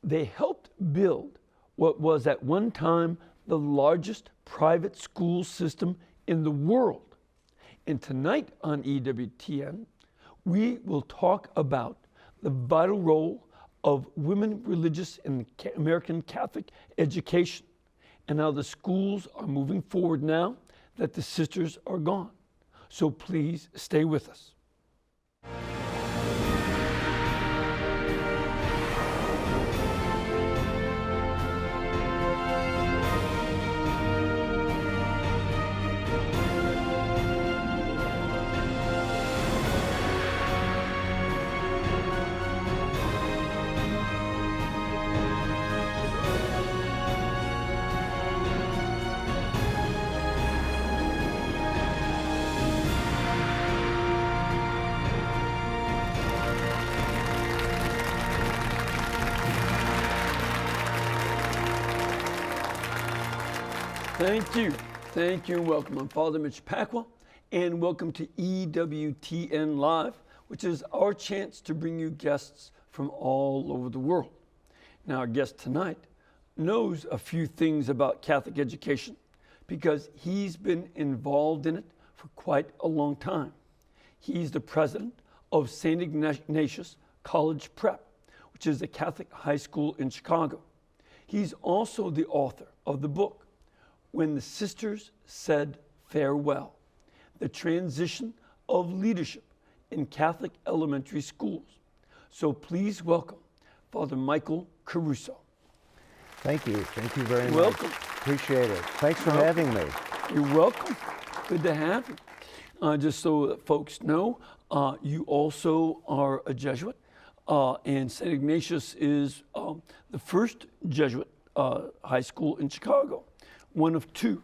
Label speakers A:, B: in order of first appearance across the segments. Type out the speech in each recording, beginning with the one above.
A: They helped build what was at one time the largest private school system in the world. And tonight on EWTN, we will talk about the vital role of women religious in the American Catholic education and how the schools are moving forward now that the sisters are gone. So please stay with us. Thank you, and welcome. I'm Father Mitch, and welcome to EWTN Live, which is our chance to bring you guests from all over the world. Now, our guest tonight knows a few things about Catholic education because he's been involved in it for quite a long time. He's the president of St. Ignatius College Prep, which is a Catholic high school in Chicago. He's also the author of the book, When the Sisters Said Farewell, the transition of leadership in Catholic elementary schools. So please welcome Father Michael Caruso.
B: Thank you very much.
A: Welcome.
B: Appreciate it. Thanks for having me.
A: You're welcome. Good to have you. Just so that folks know, you also are a Jesuit, and St. Ignatius is the first Jesuit high school in Chicago. One of two.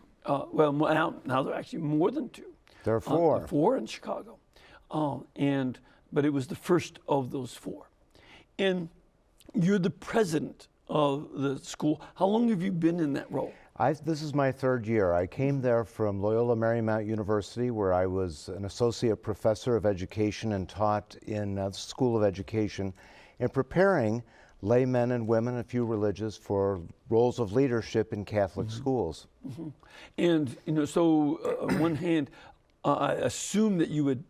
A: Well, now there are actually more than two.
B: There are four.
A: Four in Chicago. But it was the first of those four. And you're the president of the school. How long have you been in that role?
B: This is my third year. I came there from Loyola Marymount University, where I was an associate professor of education and taught in the School of Education and preparing laymen and women, a few religious, for roles of leadership in Catholic schools.
A: And, so on one hand, I assume that you had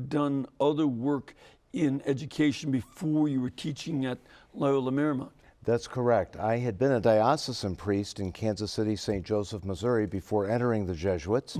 A: done other work in education before you were teaching at Loyola Marymount.
B: That's correct. I had been a diocesan priest in Kansas City, St. Joseph, Missouri, before entering the Jesuits,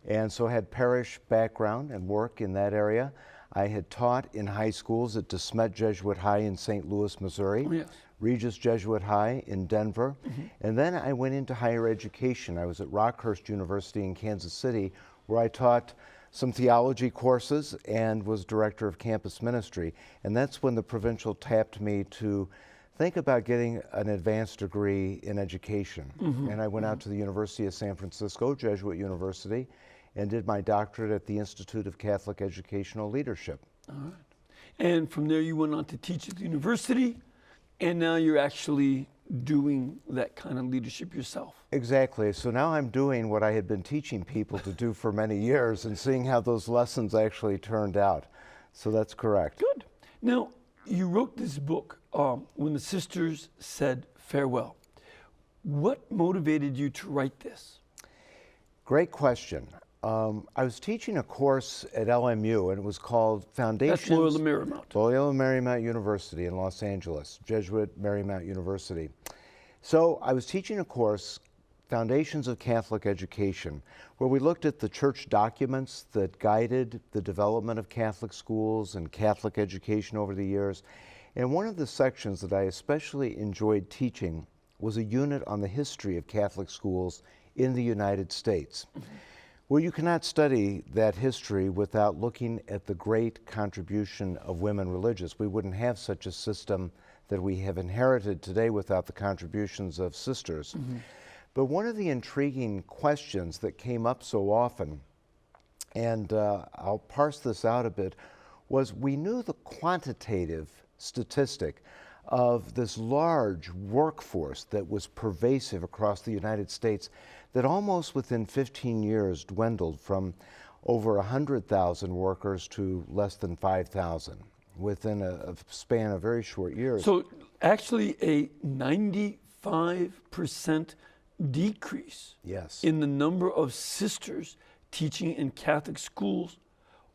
B: and so had parish background and work in that area. I had taught in high schools at DeSmet Jesuit High in St. Louis, Missouri, Regis Jesuit High in Denver, and then I went into higher education. I was at Rockhurst University in Kansas City, where I taught some theology courses and was director of campus ministry. And that's when the provincial tapped me to think about getting an advanced degree in education. And I went out to the University of San Francisco, Jesuit University, and did my doctorate at the Institute of Catholic Educational Leadership.
A: All right. And from there you went on to teach at the university, and now you're actually doing that kind of leadership yourself.
B: Exactly. So now I'm doing what I had been teaching people to do for many years and seeing how those lessons actually turned out. So that's correct.
A: Good. Now, you wrote this book, When the Sisters Said Farewell. What motivated you to write this?
B: Great question. I was teaching a course at LMU, and it was called Foundations.
A: That's Loyola Marymount.
B: Loyola Marymount University in Los Angeles, Jesuit Marymount University. So I was teaching a course, Foundations of Catholic Education, where we looked at the church documents that guided the development of Catholic schools and Catholic education over the years. And one of the sections that I especially enjoyed teaching was a unit on the history of Catholic schools in the United States. Well, you cannot study that history without looking at the great contribution of women religious. We wouldn't have such a system that we have inherited today without the contributions of sisters. But one of the intriguing questions that came up so often, and I'll parse this out a bit, was we knew the quantitative statistic of this large workforce that was pervasive across the United States that almost within 15 years dwindled from over 100,000 workers to less than 5,000 within a span of very short years.
A: So actually a 95% decrease
B: Yes.
A: in the number of sisters teaching in Catholic schools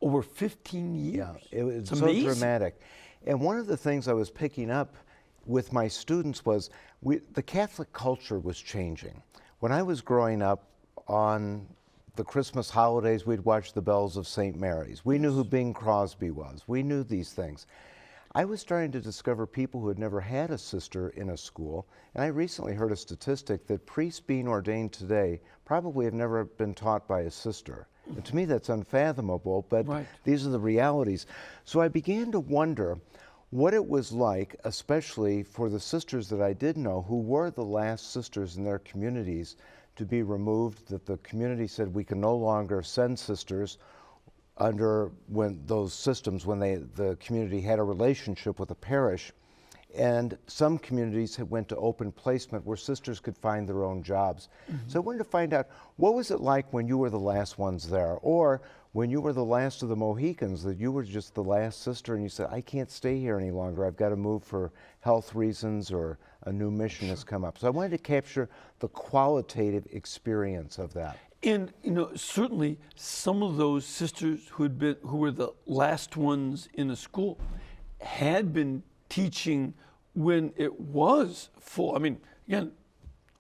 A: over 15 years.
B: Yeah, it was
A: It's
B: so
A: amazing.
B: dramatic. And one of the things I was picking up with my students was the Catholic culture was changing. When I was growing up, on the Christmas holidays, we'd watch the bells of St. Mary's. We knew who Bing Crosby was. We knew these things. I was starting to discover people who had never had a sister in a school, and I recently heard a statistic that priests being ordained today probably have never been taught by a sister. And to me, that's unfathomable, but
A: Right.
B: these are the realities. So I began to wonder what it was like, especially for the sisters that I did know who were the last sisters in their communities to be removed, that the community said we can no longer send sisters under those systems when the community had a relationship with a parish. And some communities went to open placement where sisters could find their own jobs. So I wanted to find out, what was it like when you were the last ones there? Or when you were the last of the Mohicans, that you were just the last sister and you said, I can't stay here any longer. I've got to move for health reasons or a new mission has come up. So I wanted to capture the qualitative experience of that.
A: And certainly some of those sisters who were the last ones in the school had been teaching when it was full. I mean, again,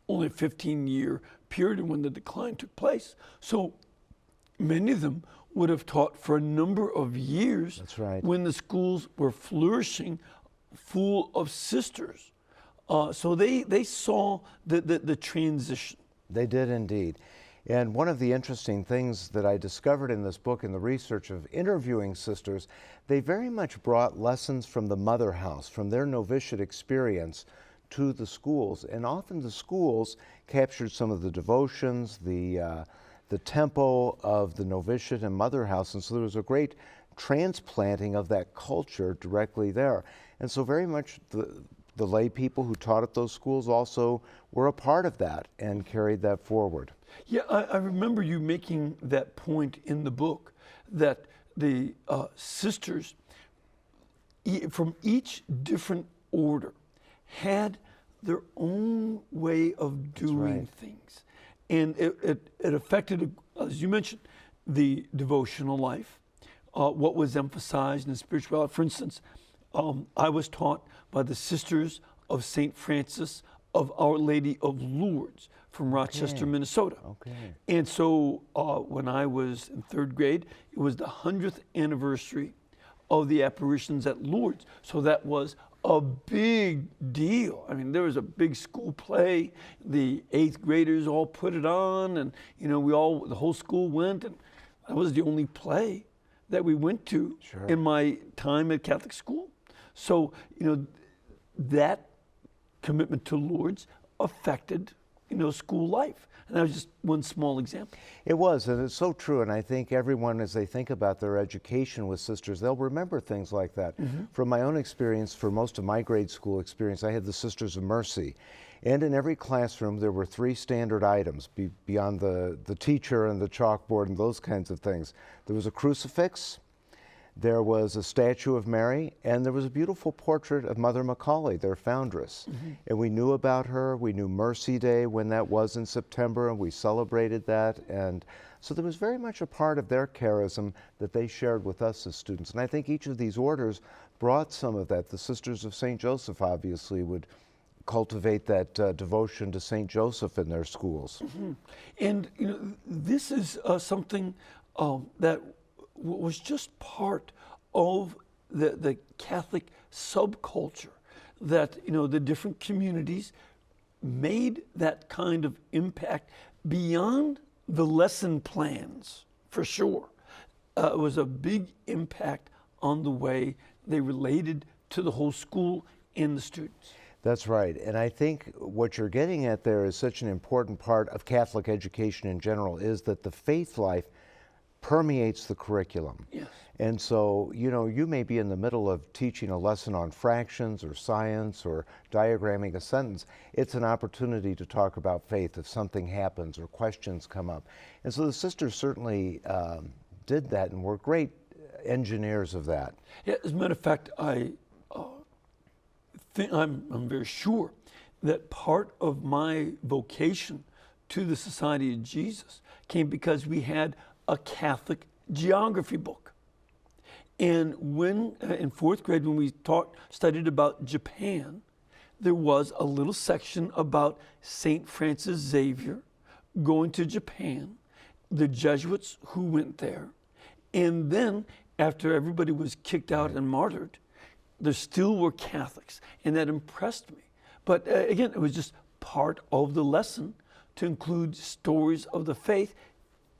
A: only a 15-year period when the decline took place. So many of them would have taught for a number of years.
B: That's right.
A: When the schools were flourishing, full of sisters. So they saw the transition.
B: They did indeed. And one of the interesting things that I discovered in this book in the research of interviewing sisters, they very much brought lessons from the mother house, from their novitiate experience to the schools. And often the schools captured some of the devotions, the tempo of the novitiate and mother house. And so there was a great transplanting of that culture directly there. And so very much the lay people who taught at those schools also were a part of that and carried that forward.
A: Yeah, I remember you making that point in the book, that the sisters from each different order had their own way of doing things. And it affected, as you mentioned, the devotional life, what was emphasized in spirituality. For instance, I was taught by the Sisters of St. Francis of Our Lady of Lourdes from Rochester, Minnesota. And so when I was in third grade, it was the 100th anniversary of the apparitions at Lourdes. So that was a big deal. I mean, there was a big school play. The 8th graders all put it on, and the whole school went, and that was the only play that we went to in my time at Catholic school. So, that commitment to Lourdes affected, school life. And that was just one small example.
B: It was, and it's so true. And I think everyone, as they think about their education with sisters, they'll remember things like that. From my own experience, for most of my grade school experience, I had the Sisters of Mercy. And in every classroom, there were 3 standard items beyond the teacher and the chalkboard and those kinds of things. There was a crucifix, there was a statue of Mary, and there was a beautiful portrait of Mother Macaulay, their foundress. And we knew about her. We knew Mercy Day when that was in September, and we celebrated that. And so there was very much a part of their charism that they shared with us as students. And I think each of these orders brought some of that. The Sisters of St. Joseph obviously would cultivate that devotion to St. Joseph in their schools.
A: And this is something that was just part of the Catholic subculture, that the different communities made that kind of impact beyond the lesson plans, for sure. It was a big impact on the way they related to the whole school and the students.
B: That's right. And I think what you're getting at there is such an important part of Catholic education in general, is that the faith life permeates the curriculum.
A: Yes.
B: And so, you may be in the middle of teaching a lesson on fractions or science or diagramming a sentence. It's an opportunity to talk about faith if something happens or questions come up. And so the sisters certainly did that and were great engineers of that.
A: Yeah, as a matter of fact, I I'm very sure that part of my vocation to the Society of Jesus came because we had a Catholic geography book. And when in fourth grade, when we studied about Japan, there was a little section about St. Francis Xavier going to Japan, the Jesuits who went there, and then after everybody was kicked out and martyred, there still were Catholics, and that impressed me. But again, it was just part of the lesson to include stories of the faith,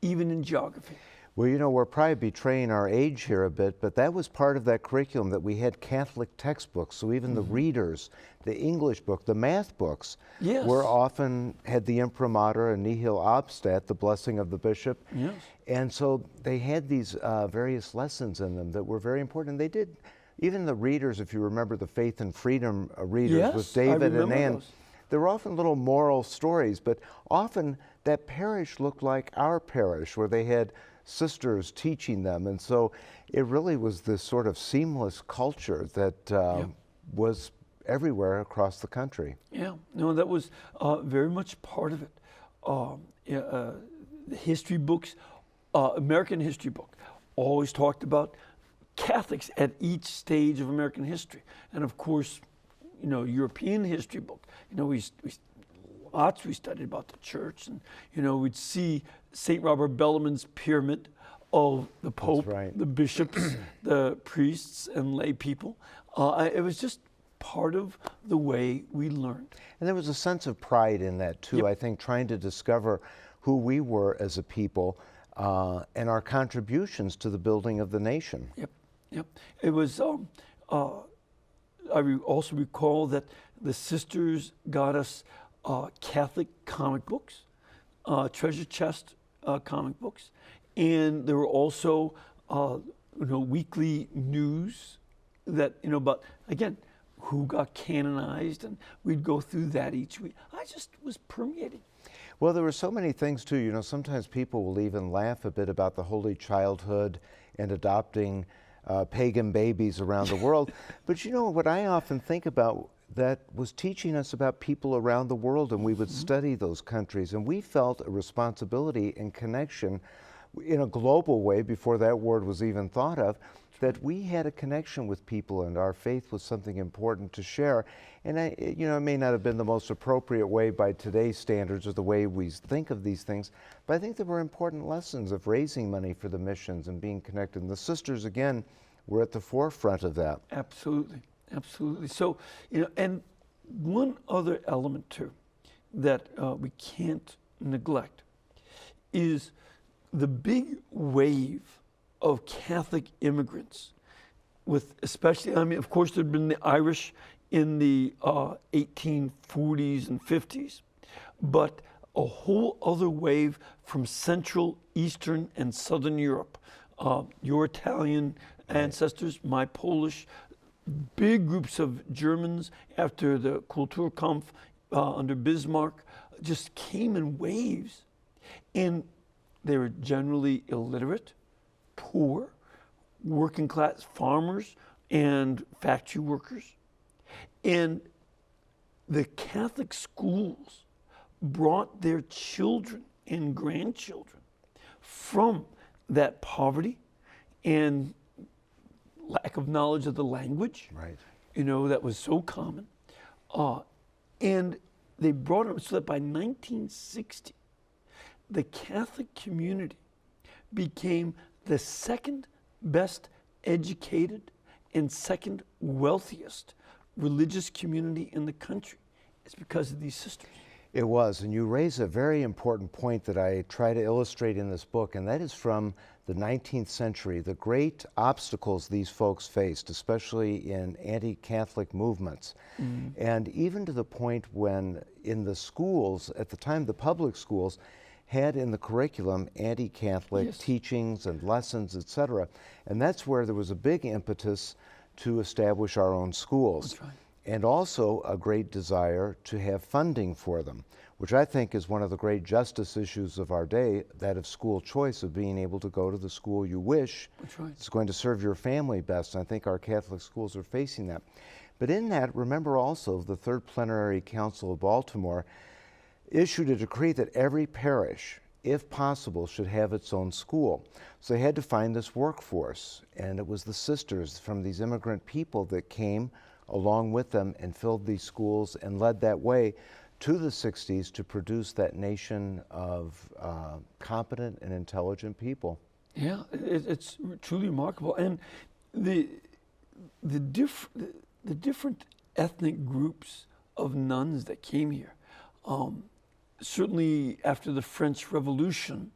A: even in geography.
B: Well, you know, we're probably betraying our age here a bit, but that was part of that curriculum, that we had Catholic textbooks. So even the readers, the English book, the math books,
A: Yes.
B: were often had the imprimatur and nihil obstat, the blessing of the bishop.
A: Yes.
B: And so they had these various lessons in them that were very important. They did, even the readers, if you remember the Faith and Freedom readers
A: Yes,
B: with
A: I
B: David and
A: remember
B: Ann,
A: those.
B: there were often little moral stories, but often that parish looked like our parish, where they had sisters teaching them. And so it really was this sort of seamless culture that was everywhere across the country.
A: Yeah, no, that was very much part of it. The history books, American history book, always talked about Catholics at each stage of American history. And of course, you know, European history book, you know, we studied about the church, and, you know, we'd see St. Robert Bellaman's pyramid of the Pope,
B: right.
A: the bishops, the priests, and lay people. It was just part of the way we learned.
B: And there was a sense of pride in that too.
A: Yep.
B: I think trying to discover who we were as a people and our contributions to the building of the nation.
A: Yep, yep. It was, also recall that the sisters got us Catholic comic books, treasure chest comic books, and there were also, weekly news that, about, again, who got canonized, and we'd go through that each week. I just was permeating.
B: Well, there were so many things too. You know, sometimes people will even laugh a bit about the holy childhood and adopting pagan babies around the world. But you know, what I often think about, that was teaching us about people around the world, and we would study those countries, and we felt a responsibility and connection in a global way, before that word was even thought of, that we had a connection with people, and our faith was something important to share. And it may not have been the most appropriate way by today's standards or the way we think of these things, but I think there were important lessons of raising money for the missions and being connected. And the sisters, again, were at the forefront of that.
A: Absolutely, absolutely. So, and one other element too that we can't neglect is the big wave of Catholic immigrants, with especially, of course, there'd been the Irish in the 1840s and 50s, but a whole other wave from Central, Eastern, and Southern Europe. Your Italian ancestors, my Polish, big groups of Germans after the Kulturkampf under Bismarck just came in waves, and they were generally illiterate, poor, working class farmers and factory workers. And the Catholic schools brought their children and grandchildren from that poverty and lack of knowledge of the language,
B: Right.
A: That was so common. And they brought them so that by 1960, the Catholic community became the second best educated and second wealthiest religious community in the country. It's because of these sisters.
B: It was, and you raise a very important point that I try to illustrate in this book, and that is from the 19th century, the great obstacles these folks faced, especially in anti-Catholic movements. And even to the point when in the schools, at the time the public schools, had in the curriculum anti-Catholic teachings and lessons, etc. And that's where there was a big impetus to establish our own schools.
A: That's right.
B: And also a great desire to have funding for them, which I think is one of the great justice issues of our day, that of school choice, of being able to go to the school you wish.
A: That's right.
B: It's going to serve your family best. And I think our Catholic schools are facing that. But in that, remember also, the Third Plenary Council of Baltimore issued a decree that every parish, if possible, should have its own school. So they had to find this workforce, and it was the sisters from these immigrant people that came along with them and filled these schools and led that way to the 60s to produce that nation of competent and intelligent people.
A: Yeah, it's truly remarkable. And the different ethnic groups of nuns that came here, certainly after the French Revolution,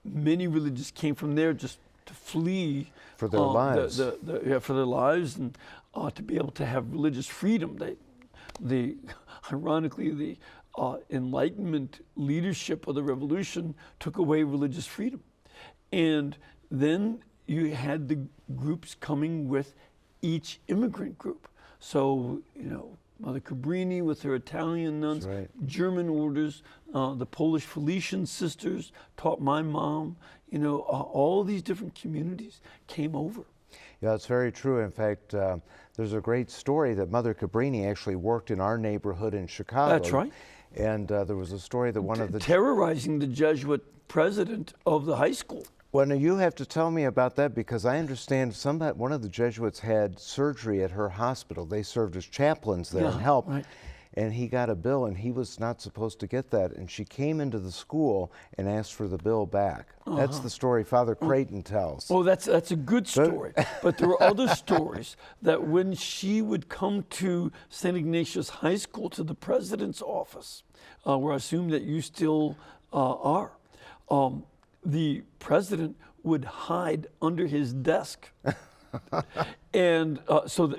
A: many religions came from there just to flee
B: For their lives.
A: For their lives, and to be able to have religious freedom. Ironically, the Enlightenment leadership of the Revolution took away religious freedom. And then you had the groups coming with each immigrant group. So, Mother Cabrini with her Italian nuns,
B: That's right.
A: German orders, the Polish Felician sisters taught my mom, all these different communities came over.
B: Yeah, that's very true. In fact, there's a great story that Mother Cabrini actually worked in our neighborhood in Chicago.
A: That's right.
B: And there was a story that one of the...
A: terrorizing the Jesuit president of the high school.
B: Well, now you have to tell me about that, because I understand one of the Jesuits had surgery at her hospital. They served as chaplains there and helped.
A: Right.
B: And he got a bill, and he was not supposed to get that. And she came into the school and asked for the bill back. That's the story Father Creighton tells.
A: Oh, that's a good story. But there were other stories that when she would come to St. Ignatius High School, to the president's office, where I assume that you still are, the president would hide under his desk. And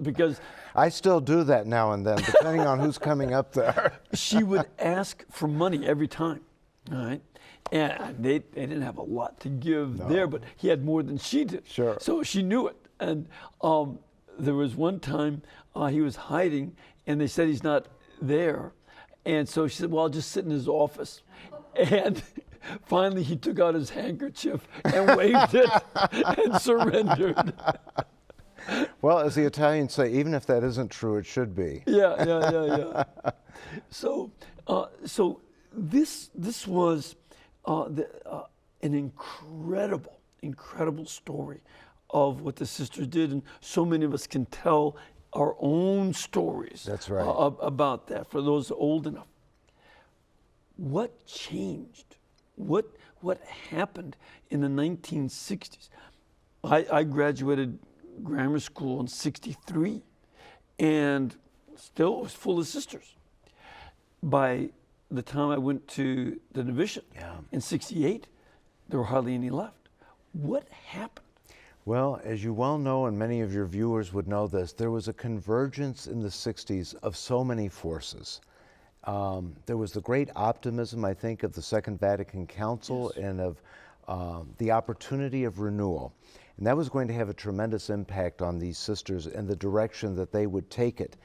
A: because
B: I still do that now and then, depending on who's coming up there.
A: she would ask for money every time, all right? And they didn't have a lot to give there, but he had more than she did.
B: Sure.
A: So she knew it. And there was one time he was hiding, and they said he's not there. And so she said, well, I'll just sit in his office. And finally he took out his handkerchief and waved it and surrendered.
B: Well, as the Italians say, even if that isn't true, it should be.
A: Yeah. So this was an incredible story of what the sisters did, and so many of us can tell our own stories.
B: That's right.
A: About that for those old enough. What changed? What happened in the 1960s? I graduated grammar school in '63, and still was full of sisters. By the time I went to the novitiate in '68, there were hardly any left. What happened?
B: Well, as you well know, and many of your viewers would know this, there was a convergence in the 60s of so many forces. There was the great optimism, I think, of the Second Vatican Council and of the opportunity of renewal. And that was going to have a tremendous impact on these sisters and the direction that they would take it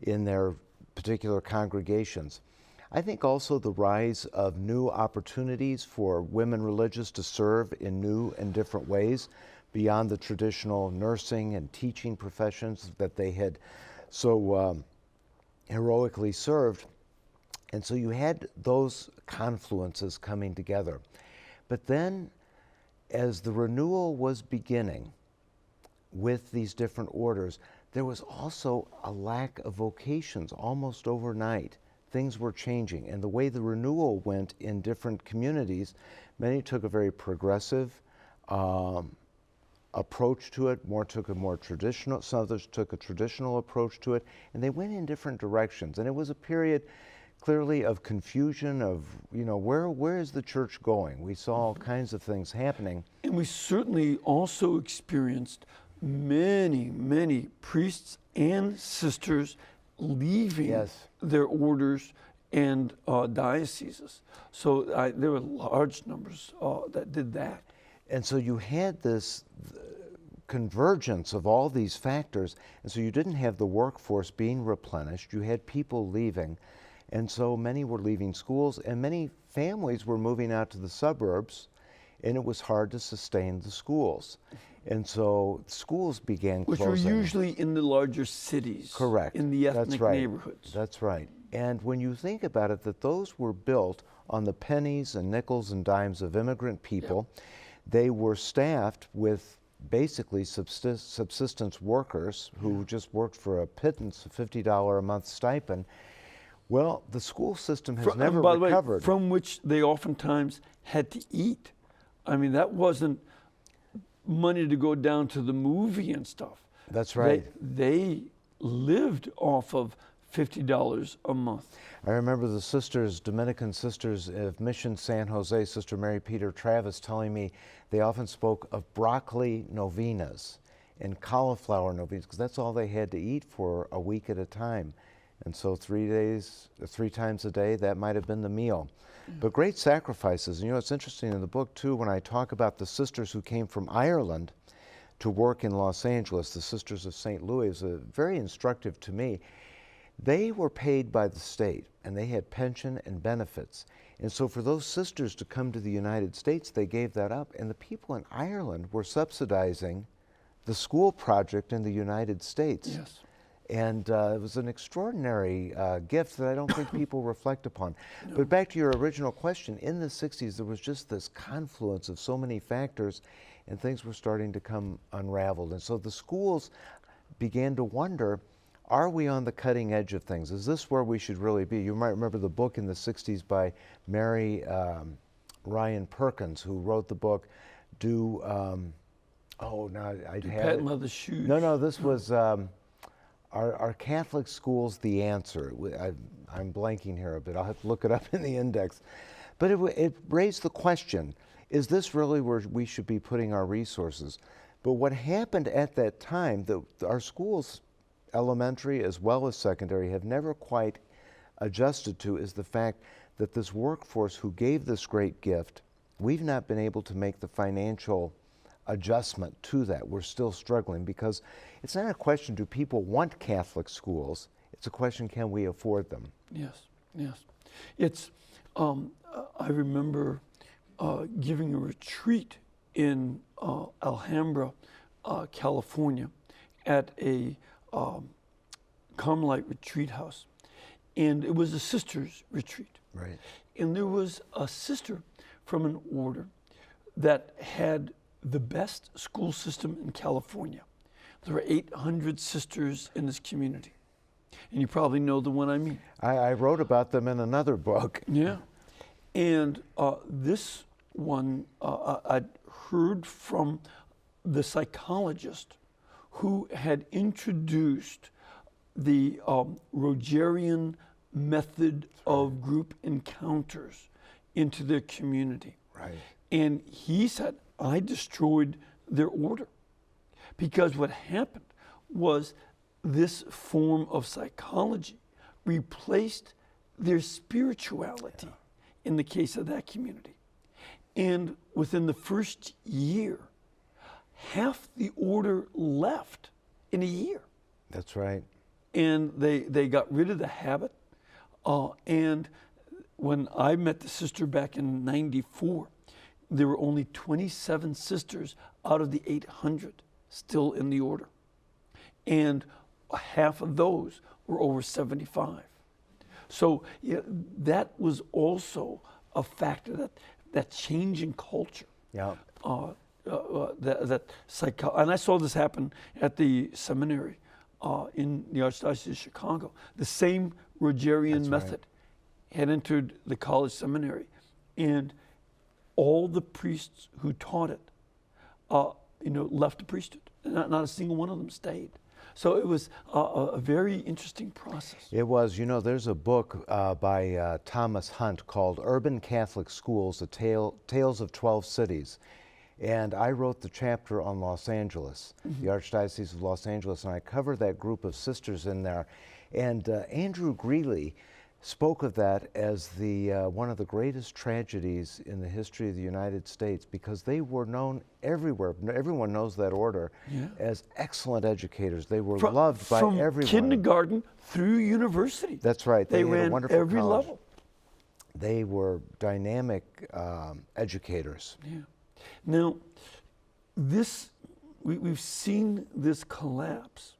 B: in their particular congregations. I think also the rise of new opportunities for women religious to serve in new and different ways beyond the traditional nursing and teaching professions that they had so heroically served. And so you had those confluences coming together. But then, as the renewal was beginning with these different orders, there was also a lack of vocations almost overnight. Things were changing, and the way the renewal went in different communities, many took a very progressive approach to it, took a more traditional, some others took a traditional approach to it, and they went in different directions. And it was a period clearly of confusion of, where is the church going? We saw all kinds of things happening.
A: And we certainly also experienced many priests and sisters leaving their orders and dioceses. So there were large numbers that did that.
B: And so you had this convergence of all these factors, and so you didn't have the workforce being replenished. You had people leaving. And so many were leaving schools, and many families were moving out to the suburbs, and it was hard to sustain the schools. And so schools began
A: Which
B: closing.
A: were usually in the larger cities.
B: Correct.
A: In the ethnic
B: That's right.
A: neighborhoods.
B: That's right. And when you think about it, that those were built on the pennies and nickels and dimes of immigrant people. Yep. They were staffed with basically subsistence workers who just worked for a pittance, a $50 a month stipend. Well, the school system has never
A: by the
B: recovered.
A: Way, from which they oftentimes had to eat. I mean, that wasn't money to go down to the movie and stuff.
B: That's right.
A: They lived off of $50 a month.
B: I remember the sisters, Dominican sisters of Mission San Jose, Sister Mary Peter Travis, telling me they often spoke of broccoli novenas and cauliflower novenas because that's all they had to eat for a week at a time. And so 3 times a day, that might have been the meal. But great sacrifices. And you know, it's interesting in the book, too, when I talk about the sisters who came from Ireland to work in Los Angeles, the Sisters of St. Louis, is very instructive to me. They were paid by the state, and they had pension and benefits. And so for those sisters to come to the United States, they gave that up. And the people in Ireland were subsidizing the school project in the United States.
A: Yes.
B: And it was an extraordinary gift that I don't think people reflect upon. No. But back to your original question, in the 60s, there was just this confluence of so many factors, and things were starting to come unraveled. And so the schools began to wonder, are we on the cutting edge of things? Is this where we should really be? You might remember the book in the 60s by Mary Ryan Perkins, who wrote the book, Patent
A: Leather Shoes.
B: No, this was... Are Catholic schools the answer? I'm blanking here a bit. I'll have to look it up in the index. But it raised the question, is this really where we should be putting our resources? But what happened at that time, our schools, elementary as well as secondary, have never quite adjusted to, is the fact that this workforce who gave this great gift, we've not been able to make the financial adjustment to that. We're still struggling because it's not a question, do people want Catholic schools? It's a question, can we afford them?
A: Yes, yes. It's, I remember giving a retreat in Alhambra, California at a Carmelite retreat house. And it was a sister's retreat.
B: Right.
A: And there was a sister from an order that had the best school system in California. There were 800 sisters in this community. And you probably know the one I mean.
B: I wrote about them in another book.
A: Yeah. And this one, I'd heard from the psychologist who had introduced the Rogerian method of group encounters into their community.
B: Right.
A: And he said, I destroyed their order. Because what happened was this form of psychology replaced their spirituality in the case of that community. And within the first year, half the order left in a year.
B: That's right.
A: And they got rid of the habit. And when I met the sister back in '94, there were only 27 sisters out of the 800 still in the order. And half of those were over 75. So that was also a factor, that change in culture.
B: Yeah.
A: And I saw this happen at the seminary in the Archdiocese of Chicago. The same Rogerian method had entered the college seminary, and all the priests who taught it, left the priesthood. Not a single one of them stayed. So it was a very interesting process.
B: It was. You know, there's a book by Thomas Hunt called Urban Catholic Schools, Tales of 12 Cities. And I wrote the chapter on Los Angeles, the Archdiocese of Los Angeles, and I covered that group of sisters in there. And Andrew Greeley spoke of that as one of the greatest tragedies in the history of the United States, because they were known everywhere. Everyone knows that order as excellent educators. They were loved by everyone.
A: From kindergarten through university.
B: That's right.
A: They
B: had
A: ran
B: a wonderful
A: every
B: college.
A: level.
B: They were dynamic educators.
A: Yeah. Now, this we've seen this collapse,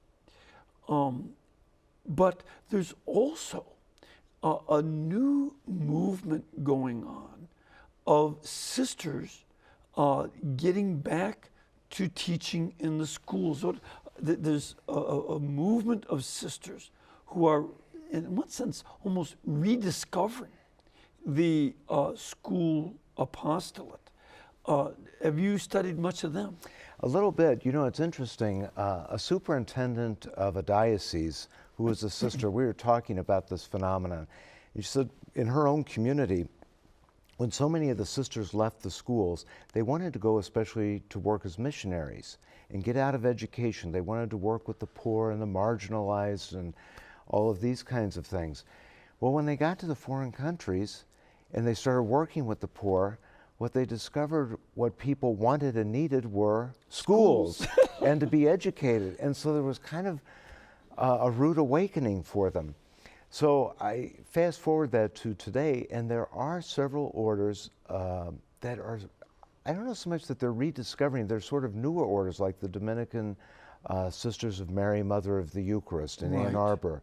A: but there's also a new movement going on of sisters getting back to teaching in the schools. So there's a movement of sisters who are, in one sense, almost rediscovering the school apostolate. Have you studied much of them?
B: A little bit. You know, it's interesting. A superintendent of a diocese who was a sister, we were talking about this phenomenon. She said in her own community, when so many of the sisters left the schools, they wanted to go especially to work as missionaries and get out of education. They wanted to work with the poor and the marginalized and all of these kinds of things. Well, when they got to the foreign countries and they started working with the poor, what they discovered, what people wanted and needed were schools and to be educated. And so there was kind of a rude awakening for them. So I fast forward that to today, and there are several orders that are, I don't know so much that they're rediscovering, they're sort of newer orders, like the Dominican Sisters of Mary, Mother of the Eucharist in Ann Arbor,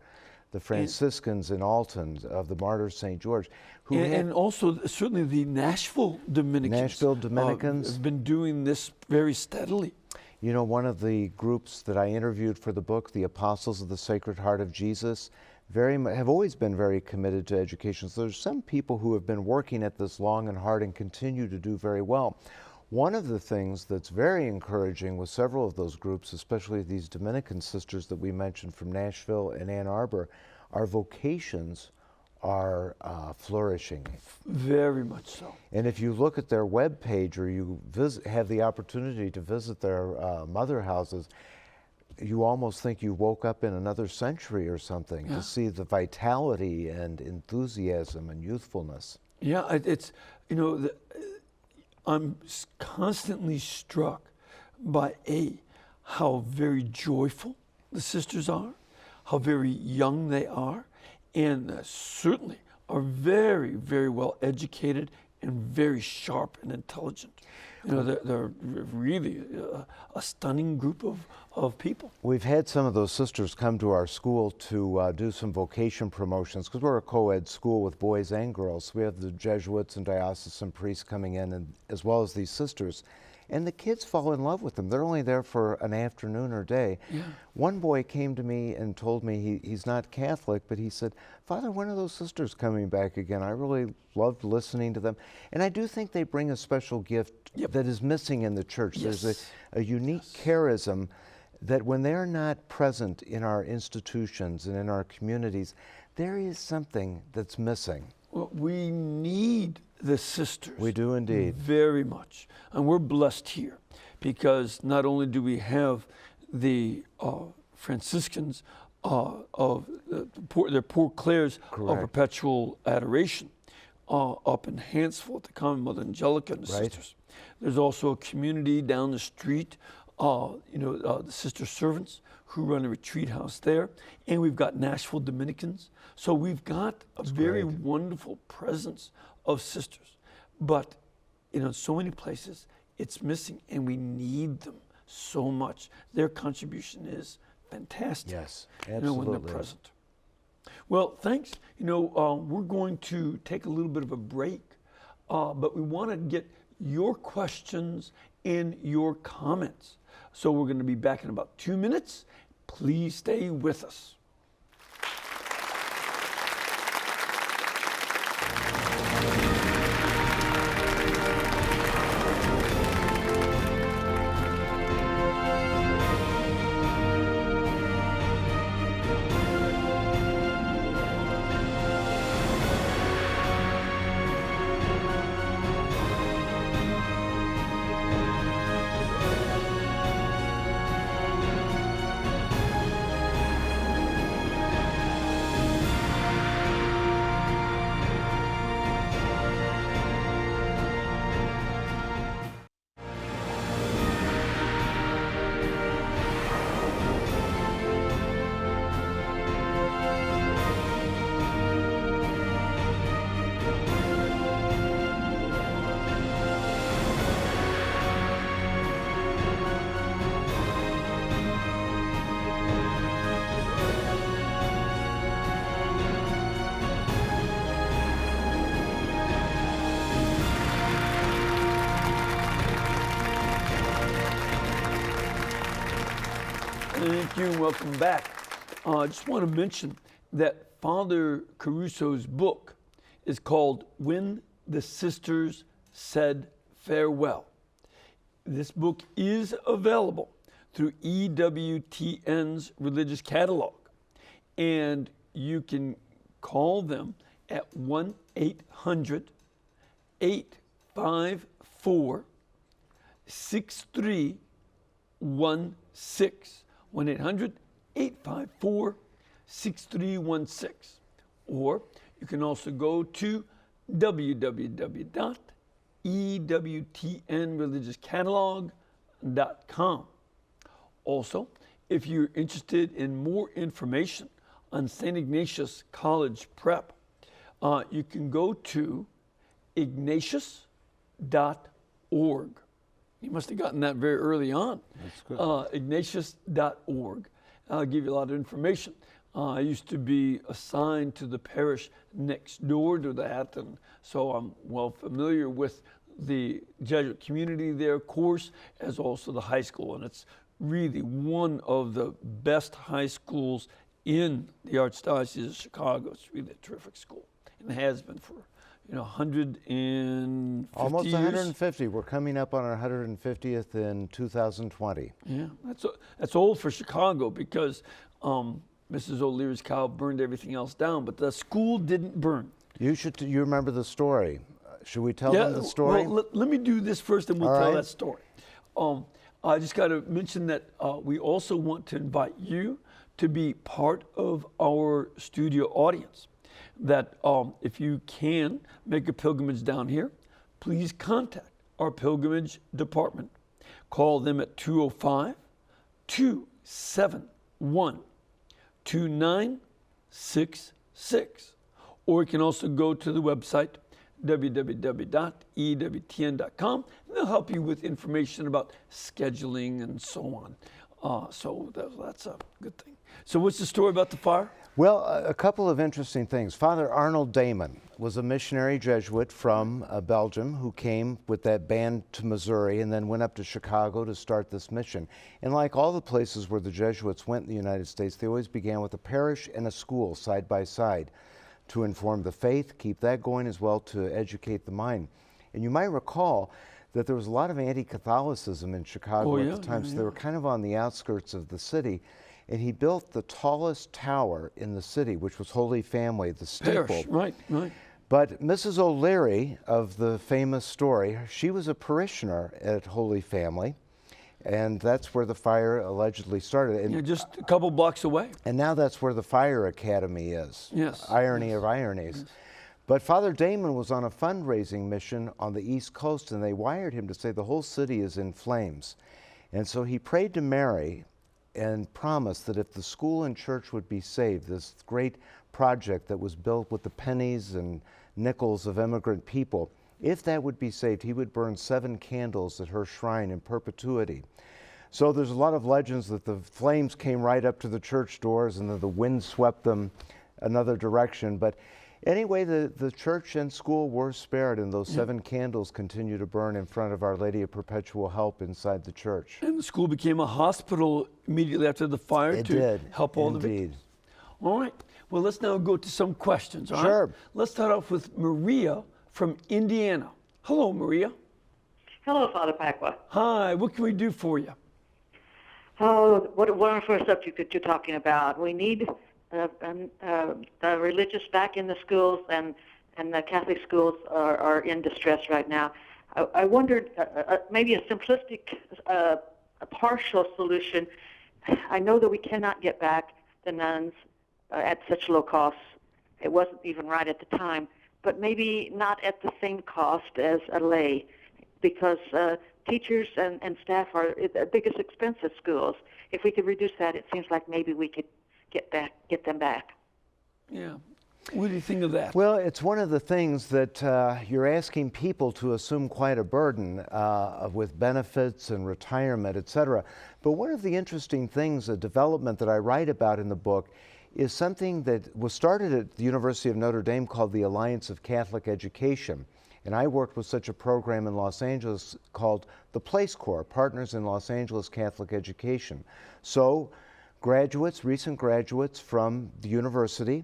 B: the Franciscans in Alton of the Martyr St. George.
A: And also certainly the Nashville Dominicans. Have been doing this very steadily.
B: You know, one of the groups that I interviewed for the book, the Apostles of the Sacred Heart of Jesus, have always been very committed to education. So there's some people who have been working at this long and hard and continue to do very well. One of the things that's very encouraging with several of those groups, especially these Dominican sisters that we mentioned from Nashville and Ann Arbor, our vocations are flourishing.
A: Very much so.
B: And if you look at their webpage or you have the opportunity to visit their mother houses, you almost think you woke up in another century or something to see the vitality and enthusiasm and youthfulness.
A: Yeah, it's, you know, I'm constantly struck by how very joyful the sisters are, how very young they are, and certainly are very, very well educated and very sharp and intelligent. You know, they're really a stunning group of people.
B: We've had some of those sisters come to our school to do some vocation promotions, because we're a co-ed school with boys and girls. We have the Jesuits and diocesan priests coming in, and as well as these sisters. And the kids fall in love with them. They're only there for an afternoon or day. Yeah. One boy came to me and told me he's not Catholic, but he said, "Father, when are those sisters coming back again? I really loved listening to them." And I do think they bring a special gift that is missing in the church.
A: Yes.
B: There's a unique charism that when they're not present in our institutions and in our communities, there is something that's missing.
A: Well, we need the sisters.
B: We do indeed.
A: Very much. And we're blessed here because not only do we have the Franciscans of their Poor Clares of Perpetual Adoration up in Hansville at the Common Mother Angelica and the sisters. There's also a community down the street, the Sister Servants who run a retreat house there. And we've got Nashville Dominicans. So we've got a very wonderful presence of sisters. But, in so many places, it's missing, and we need them so much. Their contribution is fantastic.
B: Yes, absolutely.
A: When they're present. Well, thanks. We're going to take a little bit of a break, but we want to get your questions and your comments. So we're going to be back in about 2 minutes. Please stay with us. you and welcome back. I just want to mention that Father Caruso's book is called When the Sisters Said Farewell. This book is available through EWTN's religious catalog, and you can call them at 1-800-854-6316. 1-800-854-6316. Or you can also go to www.ewtnreligiouscatalog.com. Also, if you're interested in more information on St. Ignatius College Prep, you can go to ignatius.org. You must have gotten that very early on.
B: That's good.
A: Ignatius.org. I'll give you a lot of information. I used to be assigned to the parish next door to that, and so I'm well familiar with the Jesuit community there, of course, as also the high school. And it's really one of the best high schools in the Archdiocese of Chicago. It's really a terrific school, and has been for 150
B: Almost
A: years.
B: 150. We're coming up on our 150th in 2020.
A: Yeah, that's old for Chicago because Mrs. O'Leary's cow burned everything else down, but the school didn't burn.
B: You remember the story. Should we tell them the story?
A: Well, let me do this first, and we'll
B: All
A: tell
B: right.
A: that story. I just got to mention that we also want to invite you to be part of our studio audience. That if you can make a pilgrimage down here, please contact our pilgrimage department. Call them at 205-271-2966. Or you can also go to the website www.ewtn.com, and they'll help you with information about scheduling and so on. So that's a good thing. So what's the story about the fire?
B: Well, a couple of interesting things. Father Arnold Damon was a missionary Jesuit from Belgium who came with that band to Missouri and then went up to Chicago to start this mission. And like all the places where the Jesuits went in the United States, they always began with a parish and a school side by side to inform the faith, keep that going, as well to educate the mind. And you might recall that there was a lot of anti-Catholicism in Chicago at the time, so they were kind of on the outskirts of the city. And he built the tallest tower in the city, which was Holy Family, the steeple.
A: Parish, right.
B: But Mrs. O'Leary of the famous story, she was a parishioner at Holy Family, and that's where the fire allegedly started. And,
A: Just a couple blocks away.
B: and now that's where the fire academy is.
A: Yes.
B: Irony of ironies. Yes. But Father Damon was on a fundraising mission on the East Coast, and they wired him to say the whole city is in flames. And so he prayed to Mary and promised that if the school and church would be saved, this great project that was built with the pennies and nickels of immigrant people, if that would be saved, he would burn 7 candles at her shrine in perpetuity. So there's a lot of legends that the flames came right up to the church doors and then the wind swept them another direction. But anyway, the church and school were spared, and those 7 candles continue to burn in front of Our Lady of Perpetual Help inside the church.
A: And the school became a hospital immediately after the fire
B: It
A: to
B: did,
A: help all the
B: indeed.
A: victims. All right. Well, let's now go to some questions. All
B: Sure.
A: right? Let's start off with Maria from Indiana. Hello, Maria.
C: Hello, Father Pacwa.
A: Hi. What can we do for you?
C: Oh, what a wonderful subject that you're talking about. We need the religious back in the schools, and the Catholic schools are in distress right now. I wondered, maybe a simplistic, a partial solution. I know that we cannot get back the nuns at such low costs. It wasn't even right at the time, but maybe not at the same cost as a lay, because teachers and staff are the biggest expense at schools. If we could reduce that, it seems like maybe we could get them back.
A: Yeah. What do you think of that?
B: Well, it's one of the things that you're asking people to assume quite a burden with benefits and retirement, et cetera. But one of the interesting things, a development that I write about in the book, is something that was started at the University of Notre Dame called the Alliance of Catholic Education. And I worked with such a program in Los Angeles called the Place Corps, Partners in Los Angeles Catholic Education. So graduates, recent graduates from the university,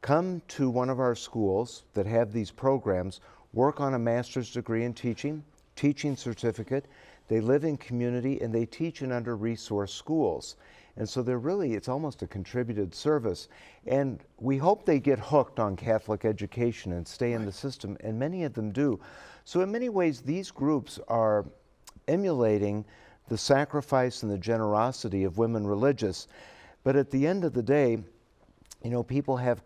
B: come to one of our schools that have these programs, work on a master's degree in teaching certificate. They live in community and they teach in under-resourced schools. And so they're really, it's almost a contributed service. And we hope they get hooked on Catholic education and stay in the system, and many of them do. So in many ways, these groups are emulating the sacrifice and the generosity of women religious. But at the end of the day, you know, people have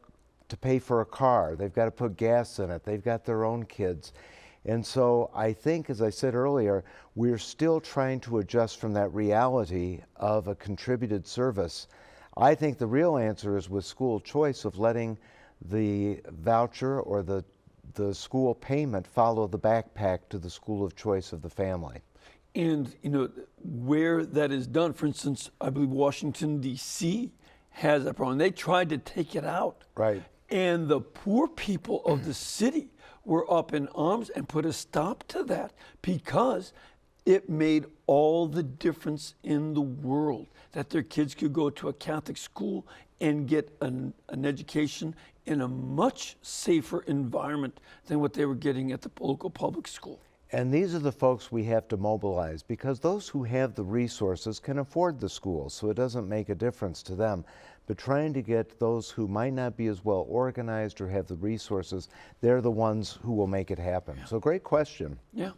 B: to pay for a car. They've got to put gas in it. They've got their own kids. And so I think, as I said earlier, we're still trying to adjust from that reality of a contributed service. I think the real answer is with school choice of letting the voucher or the school payment follow the backpack to the school of choice of the family.
A: And, you know, where that is done, for instance, I believe Washington, D.C. has that problem. They tried to take it out.
B: Right.
A: And the poor people of the city were up in arms and put a stop to that because it made all the difference in the world that their kids could go to a Catholic school and get an education in a much safer environment than what they were getting at the local public school.
B: And these are the folks we have to mobilize, because those who have the resources can afford the schools, so it doesn't make a difference to them. But trying to get those who might not be as well organized or have the resources, they're the ones who will make it happen. Yeah. So great question.
A: Yeah.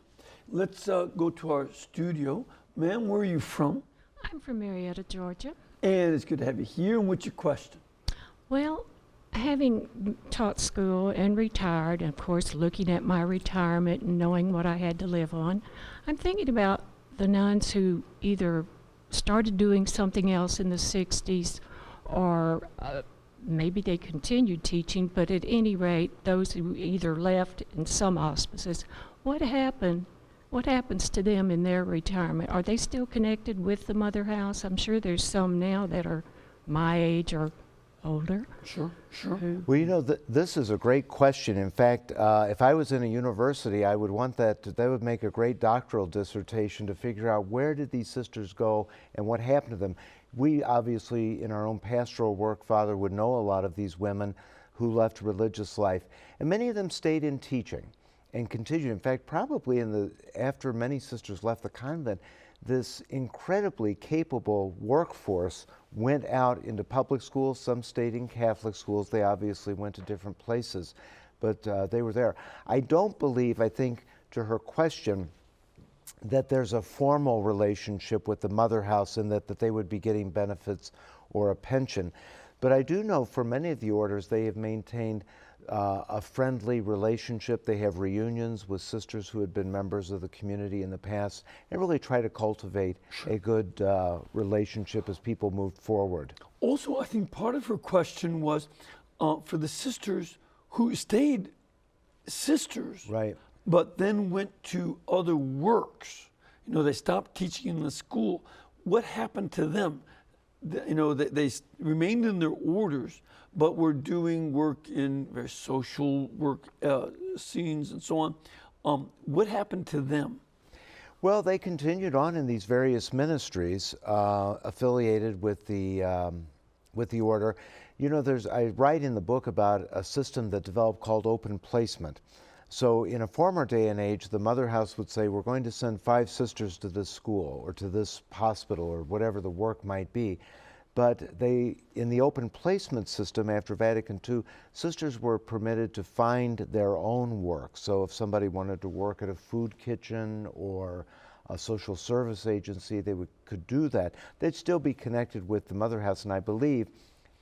A: Let's go to our studio. Ma'am, where are you from?
D: I'm from Marietta, Georgia.
A: And it's good to have you here. And what's your question?
D: Well, having taught school and retired, and of course looking at my retirement and knowing what I had to live on, I'm thinking about the nuns who either started doing something else in the 60s or maybe they continued teaching, but at any rate, those who either left in some auspices. What happened? What happens to them in their retirement? Are they still connected with the Mother House? I'm sure there's some now that are my age or older.
A: Sure.
B: Well, you know, this is a great question. In fact, if I was in a university, I would want that would make a great doctoral dissertation to figure out where did these sisters go and what happened to them. We obviously, in our own pastoral work, Father, would know a lot of these women who left religious life, and many of them stayed in teaching and continued. In fact, probably after many sisters left the convent, this incredibly capable workforce went out into public schools. Some stayed in Catholic schools. They obviously went to different places, but they were there. I don't believe, I think, to her question, that there's a formal relationship with the Mother House and that they would be getting benefits or a pension. But I do know for many of the orders, they have maintained a friendly relationship. They have reunions with sisters who had been members of the community in the past and really try to cultivate a good relationship as people move forward.
A: Also, I think part of her question was for the sisters who stayed sisters,
B: right,
A: but then went to other works. You know, they stopped teaching in the school. What happened to them? You know, they remained in their orders, but were doing work in very social work scenes and so on. What happened to them?
B: Well, they continued on in these various ministries affiliated with the order. You know, I write in the book about a system that developed called open placement. So in a former day and age, the Mother House would say, we're going to send 5 sisters to this school or to this hospital or whatever the work might be. But in the open placement system after Vatican II, sisters were permitted to find their own work. So if somebody wanted to work at a food kitchen or a social service agency, they could do that. They'd still be connected with the Mother House, and I believe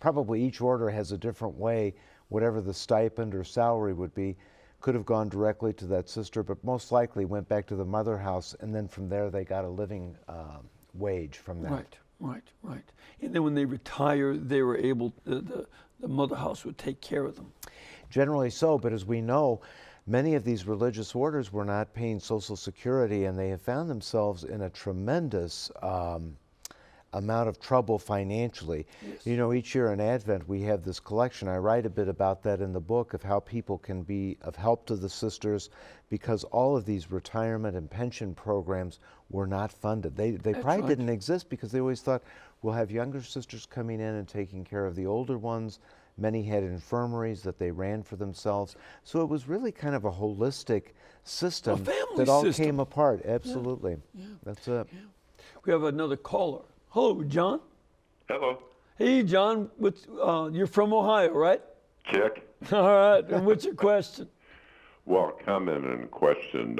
B: probably each order has a different way, whatever the stipend or salary would be, could have gone directly to that sister, but most likely went back to the Mother House, and then from there they got a living wage from that.
A: Right. And then when they retired, they were able, the Mother House would take care of them.
B: Generally so, but as we know, many of these religious orders were not paying Social Security, and they have found themselves in a tremendous amount of trouble financially.
A: Yes.
B: You know, each year in Advent we have this collection. I write a bit about that in the book of how people can be of help to the sisters because all of these retirement and pension programs were not funded. They probably didn't exist because they always thought, we'll have younger sisters coming in and taking care of the older ones. Many had infirmaries that they ran for themselves. So it was really kind of a holistic system that all came apart. Absolutely.
A: Yeah.
B: That's it.
A: Yeah. We have another caller. Hello, John.
E: Hello.
A: Hey, John. You're from Ohio, right?
E: Check.
A: All right. And what's your question?
E: Well, comment and a question.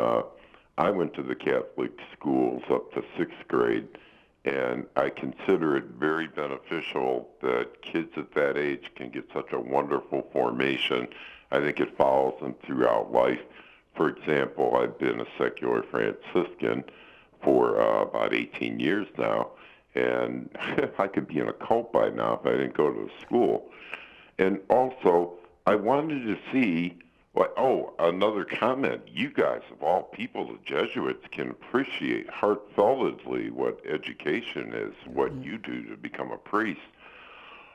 E: I went to the Catholic schools up to 6th grade, and I consider it very beneficial that kids at that age can get such a wonderful formation. I think it follows them throughout life. For example, I've been a secular Franciscan for about 18 years now, and I could be in a cult by now if I didn't go to school. And also, I wanted to see, another comment. You guys, of all people, the Jesuits, can appreciate heartfeltedly what education is, what you do to become a priest.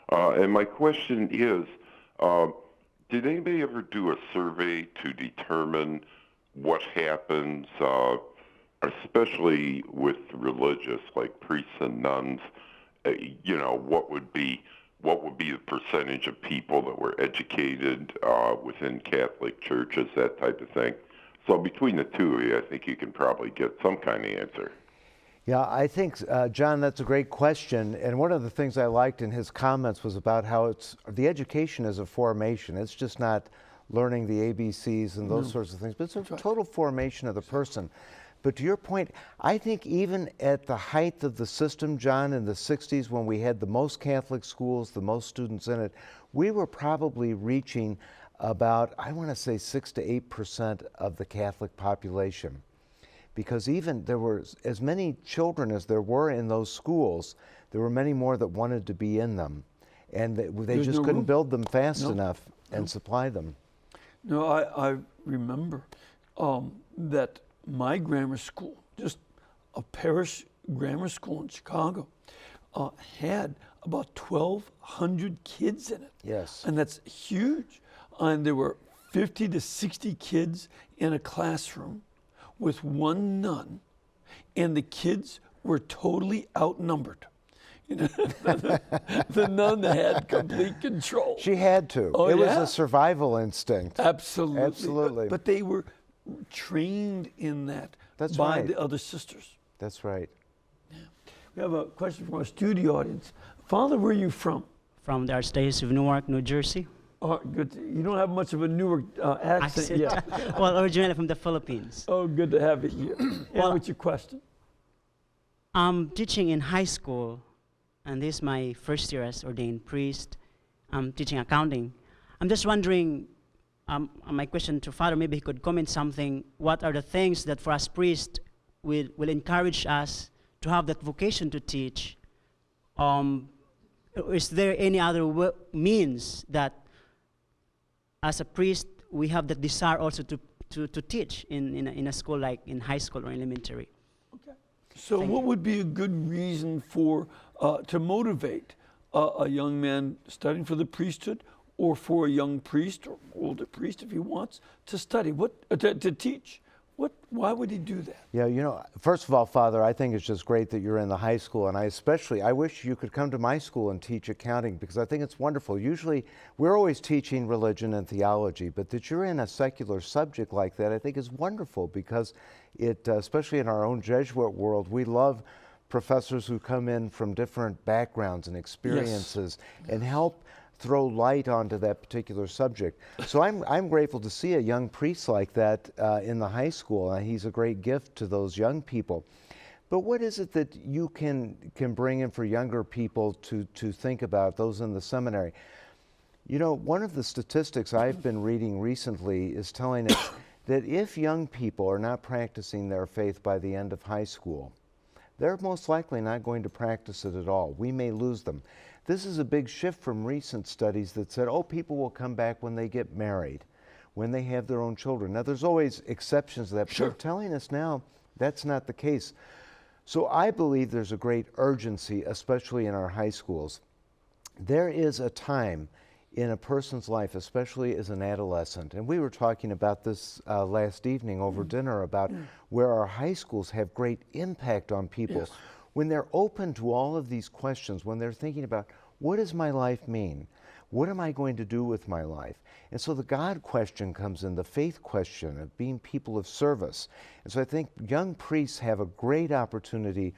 E: And my question is, did anybody ever do a survey to determine what happens, especially with religious, like priests and nuns? What would be the percentage of people that were educated within Catholic churches, that type of thing? So between the two of you, I think you can probably get some kind of answer.
B: Yeah, I think, John, that's a great question. And one of the things I liked in his comments was about how the education is a formation. It's just not learning the ABCs and those sorts of things, but it's a total formation of the person. But to your point, I think even at the height of the system, John, in the 60s, when we had the most Catholic schools, the most students in it, we were probably reaching about, I want to say 6 to 8% of the Catholic population. Because even there were as many children as there were in those schools, there were many more that wanted to be in them. And they just couldn't build them fast enough and supply them.
A: No, I remember that my grammar school, just a parish grammar school in Chicago, had about 1,200 kids in it.
B: Yes.
A: And that's huge. And there were 50 to 60 kids in a classroom with one nun, and the kids were totally outnumbered. The nun had complete control.
B: She had to. It was a survival instinct.
A: Absolutely.
B: Absolutely.
A: But they were trained in that by the other sisters.
B: That's right.
A: Yeah. We have a question from our studio audience. Father, where are you from?
F: From the Archdiocese of Newark, New Jersey.
A: Oh, good. You don't have much of a Newark accent yet.
F: Well, originally from the Philippines.
A: Oh, good to have you here. And what's your question?
F: I'm teaching in high school, and this is my first year as ordained priest. I'm teaching accounting. I'm just wondering, my question to Father, maybe he could comment something. What are the things that for us priests will encourage us to have that vocation to teach? Is there any other means that as a priest, we have that desire also to teach in a school, like in high school or elementary?
A: Okay. So what would be a good reason to motivate a young man studying for the priesthood, or for a young priest or older priest, if he wants, to study, to teach? Why would he do that?
B: Yeah, first of all, Father, I think it's just great that you're in the high school, and I wish you could come to my school and teach accounting, because I think it's wonderful. Usually, we're always teaching religion and theology, but that you're in a secular subject like that, I think is wonderful, because it, especially in our own Jesuit world, we love professors who come in from different backgrounds and experiences and help throw light onto that particular subject. So I'm grateful to see a young priest like that in the high school. He's a great gift to those young people. But what is it that you can bring in for younger people to think about, those in the seminary? One of the statistics I've been reading recently is telling us that if young people are not practicing their faith by the end of high school, they're most likely not going to practice it at all. We may lose them. This is a big shift from recent studies that said, people will come back when they get married, when they have their own children. Now, there's always exceptions to that, but they're telling us now that's not the case. So I believe there's a great urgency, especially in our high schools. There is a time in a person's life, especially as an adolescent, and we were talking about this last evening over dinner about where our high schools have great impact on people.
A: Yes.
B: When they're open to all of these questions, when they're thinking about, what does my life mean? What am I going to do with my life? And so the God question comes in, the faith question of being people of service. And so I think young priests have a great opportunity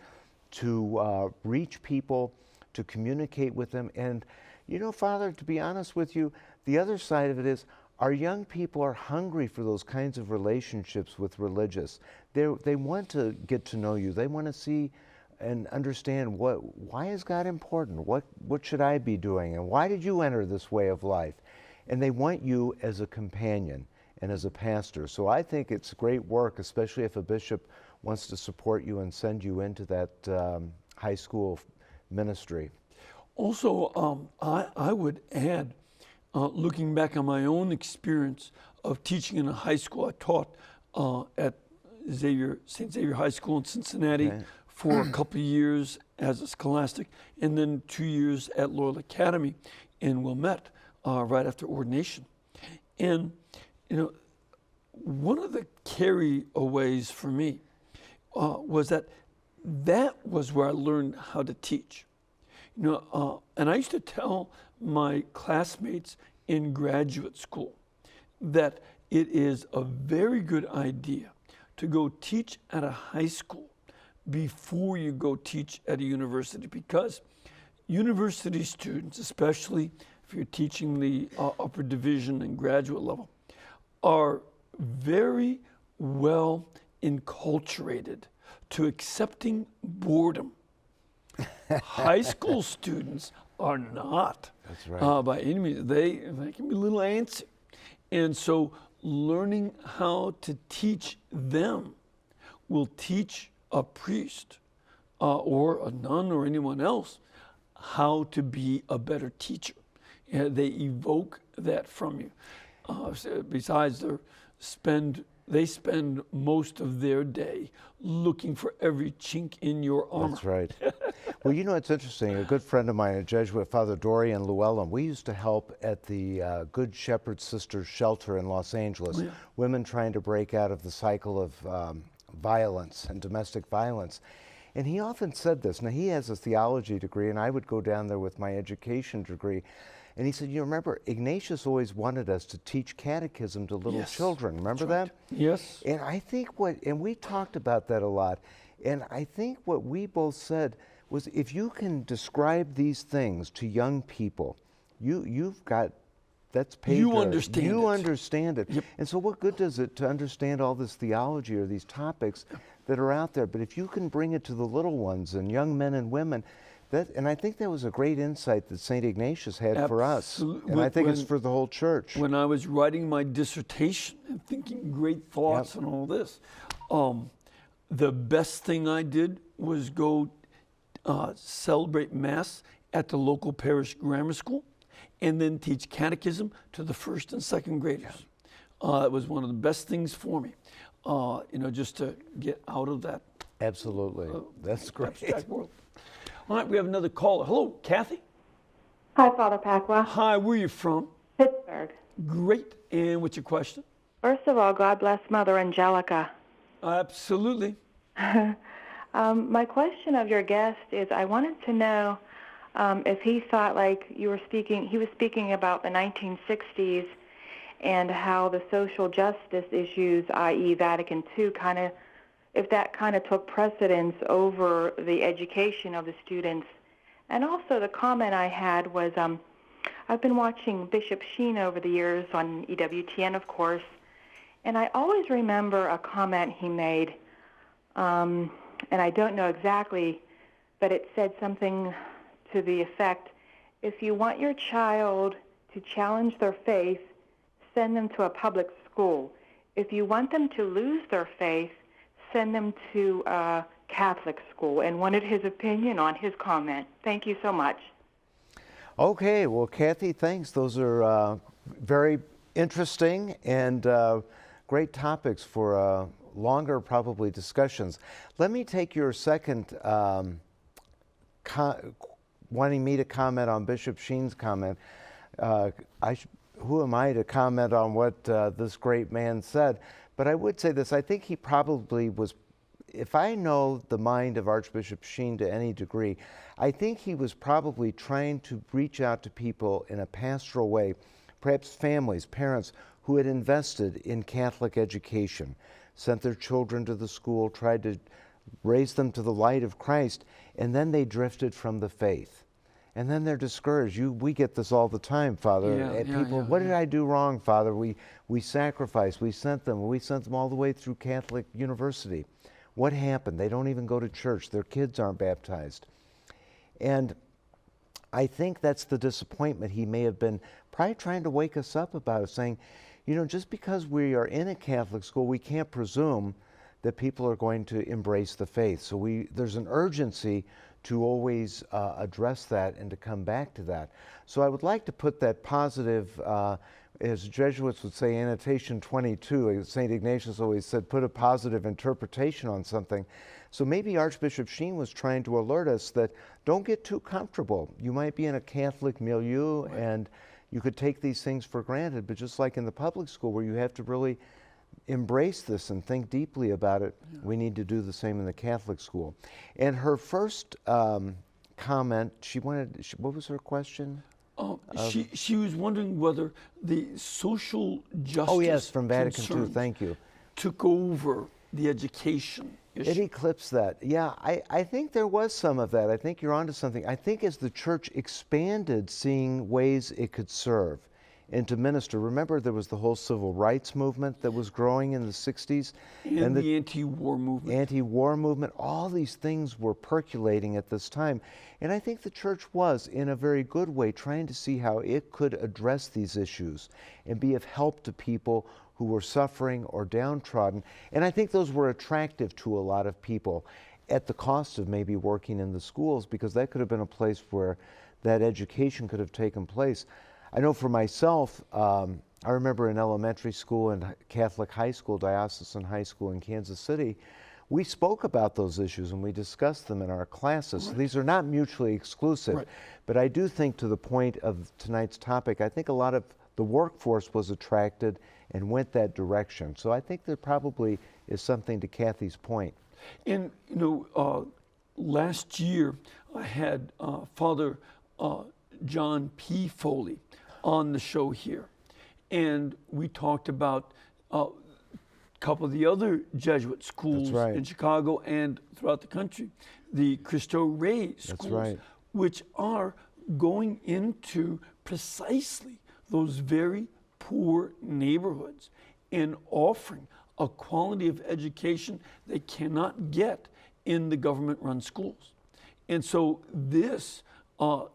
B: to reach people, to communicate with them. And, you know, Father, to be honest with you, the other side of it is our young people are hungry for those kinds of relationships with religious. They want to get to know you. They want to see and understand why is God important? What should I be doing? And why did you enter this way of life? And they want you as a companion and as a pastor. So I think it's great work, especially if a bishop wants to support you and send you into that high school ministry.
A: Also, I would add, looking back on my own experience of teaching in a high school, I taught at St. Xavier High School in Cincinnati for a couple of years as a scholastic, and then 2 years at Loyal Academy in Wilmette right after ordination. And, you know, one of the carryaways for me was that was where I learned how to teach. You know, and I used to tell my classmates in graduate school that it is a very good idea to go teach at a high school before you go teach at a university, because university students, especially if you're teaching the upper division and graduate level, are very well enculturated to accepting boredom. High school students are not.
B: That's right.
A: By any means. They can be a little antsy. And so learning how to teach them will teach a priest or a nun or anyone else how to be a better teacher. They evoke that from you. Besides, they spend most of their day looking for every chink in your armor.
B: That's right. Well, you know, it's interesting. A good friend of mine, a Jesuit, Father Dorian Llewellyn, we used to help at the Good Shepherd Sisters Shelter in Los Angeles, women trying to break out of the cycle of violence and domestic violence. And he often said this. Now, he has a theology degree, and I would go down there with my education degree. And he said, you remember, Ignatius always wanted us to teach catechism to little children. Remember that?
A: Yes.
B: And I think and we talked about that a lot, and I think what we both said was, if you can describe these things to young people, you've got, that's paid.
A: You understand it.
B: You understand it.
A: Yep.
B: And so what good does it to understand all this theology or these topics that are out there? But if you can bring it to the little ones and young men and women, and I think that was a great insight that St. Ignatius had for us. And I think it's for the whole church.
A: When I was writing my dissertation and thinking great thoughts and all this, the best thing I did was go celebrate Mass at the local parish grammar school and then teach catechism to the first and second graders. It was one of the best things for me, you know, just to get out of that.
B: Absolutely. That's great.
A: Abstract world. All right, we have another caller. Hello, Kathy.
G: Hi, Father Pacwa.
A: Hi, where are you from?
G: Pittsburgh.
A: Great. And what's your question?
G: First of all, God bless Mother Angelica.
A: Absolutely.
G: My question of your guest is, I wanted to know if he thought, like he was speaking about the 1960s and how the social justice issues, i.e. Vatican II, if that kind of took precedence over the education of the students. And also the comment I had was, I've been watching Bishop Sheen over the years on EWTN, of course, and I always remember a comment he made, and I don't know exactly, but it said something to the effect, if you want your child to challenge their faith, send them to a public school. If you want them to lose their faith, send them to a Catholic school, and wanted his opinion on his comment. Thank you so much.
B: Okay, well, Kathy, thanks. Those are very interesting and great topics for longer probably discussions. Let me take your second wanting me to comment on Bishop Sheen's comment. Who am I to comment on what this great man said? But I would say this, I think he probably was, if I know the mind of Archbishop Sheen to any degree, I think he was probably trying to reach out to people in a pastoral way, perhaps families, parents who had invested in Catholic education, sent their children to the school, tried to raise them to the light of Christ, and then they drifted from the faith. And then they're discouraged. We get this all the time, Father. What did I do wrong, Father? We sacrificed. We sent them all the way through Catholic University. What happened? They don't even go to church. Their kids aren't baptized. And I think that's the disappointment he may have been probably trying to wake us up about it, saying, just because we are in a Catholic school, we can't presume that people are going to embrace the faith. So there's an urgency to always address that and to come back to that. So I would like to put that positive, as Jesuits would say, annotation 22, St. Ignatius always said, put a positive interpretation on something. So maybe Archbishop Sheen was trying to alert us that don't get too comfortable. You might be in a Catholic milieu and you could take these things for granted, but just like in the public school where you have to really embrace this and think deeply about it, we need to do the same in the Catholic school. And her first comment, what was her question?
A: She was wondering whether the social justice
B: from Vatican II, thank you,
A: took over the education issue.
B: It eclipsed that. Yeah, I think there was some of that. I think you're onto something. I think as the church expanded, seeing ways it could serve and to minister. Remember, there was the whole civil rights movement that was growing in the 60s.
A: And the anti-war movement.
B: Anti-war movement. All these things were percolating at this time. And I think the church was, in a very good way, trying to see how it could address these issues and be of help to people who were suffering or downtrodden. And I think those were attractive to a lot of people at the cost of maybe working in the schools, because that could have been a place where that education could have taken place. I know for myself, I remember in elementary school and Catholic high school, diocesan high school in Kansas City, we spoke about those issues and we discussed them in our classes. Right. So these are not mutually exclusive, right. But I do think, to the point of tonight's topic, I think a lot of the workforce was attracted and went that direction. So I think there probably is something to Kathy's point.
A: And, last year I had Father John P. Foley on the show here, and we talked about a couple of the other Jesuit schools in Chicago and throughout the country, the Cristo Rey schools, which are going into precisely those very poor neighborhoods and offering a quality of education they cannot get in the government-run schools. And so this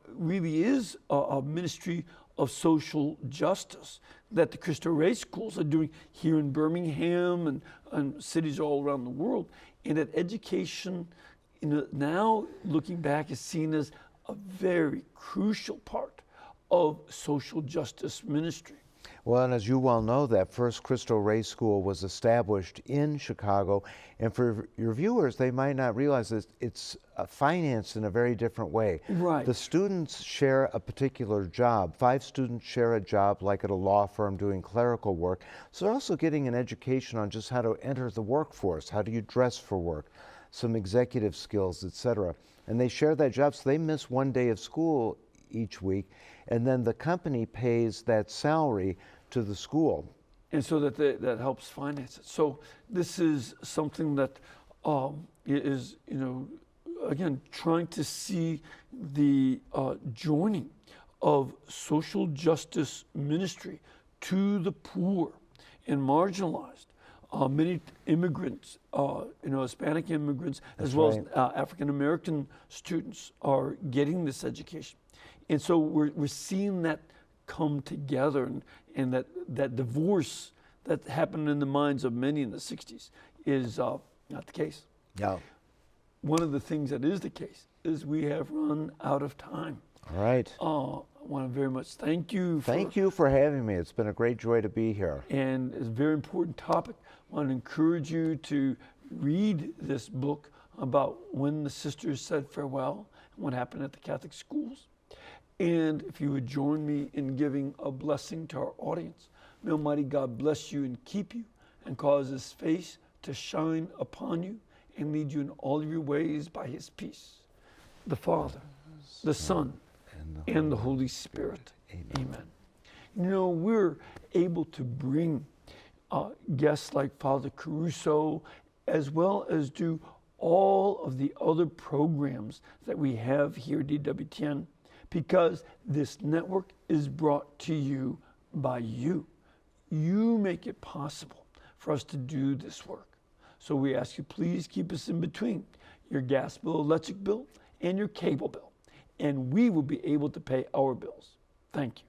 A: really is a ministry of social justice that the Cristo Rey schools are doing here in Birmingham and cities all around the world. And that education, now looking back, is seen as a very crucial part of social justice ministry.
B: Well, and as you well know, that first Cristo Rey school was established in Chicago. And for your viewers, they might not realize this, it's financed in a very different way.
A: Right.
B: The students share a particular job. 5 students share a job, like at a law firm doing clerical work. So they're also getting an education on just how to enter the workforce. How do you dress for work? Some executive skills, etc. And they share that job, so they miss one day of school each week, and then the company pays that salary to the school.
A: And so that helps finance it. So this is something that is, again, trying to see the joining of social justice ministry to the poor and marginalized. Many immigrants, Hispanic immigrants, as well as African American students, are getting this education. And so we're seeing that come together, and that divorce that happened in the minds of many in the 60s is not the case.
B: No.
A: One of the things that is the case is we have run out of time.
B: All right.
A: want to very much thank you.
B: Thank you for having me. It's been a great joy to be here.
A: And it's a very important topic. I want to encourage you to read this book about when the sisters said farewell and what happened at the Catholic schools. And if you would join me in giving a blessing to our audience, may Almighty God bless you and keep you and cause His face to shine upon you and lead you in all of your ways by His peace. The Father, the Son, and the Holy Spirit. Amen. You know, we're able to bring guests like Father Caruso, as well as do all of the other programs that we have here at EWTN, because this network is brought to you by you. You make it possible for us to do this work. So we ask you, please keep us in between your gas bill, electric bill, and your cable bill, and we will be able to pay our bills. Thank you.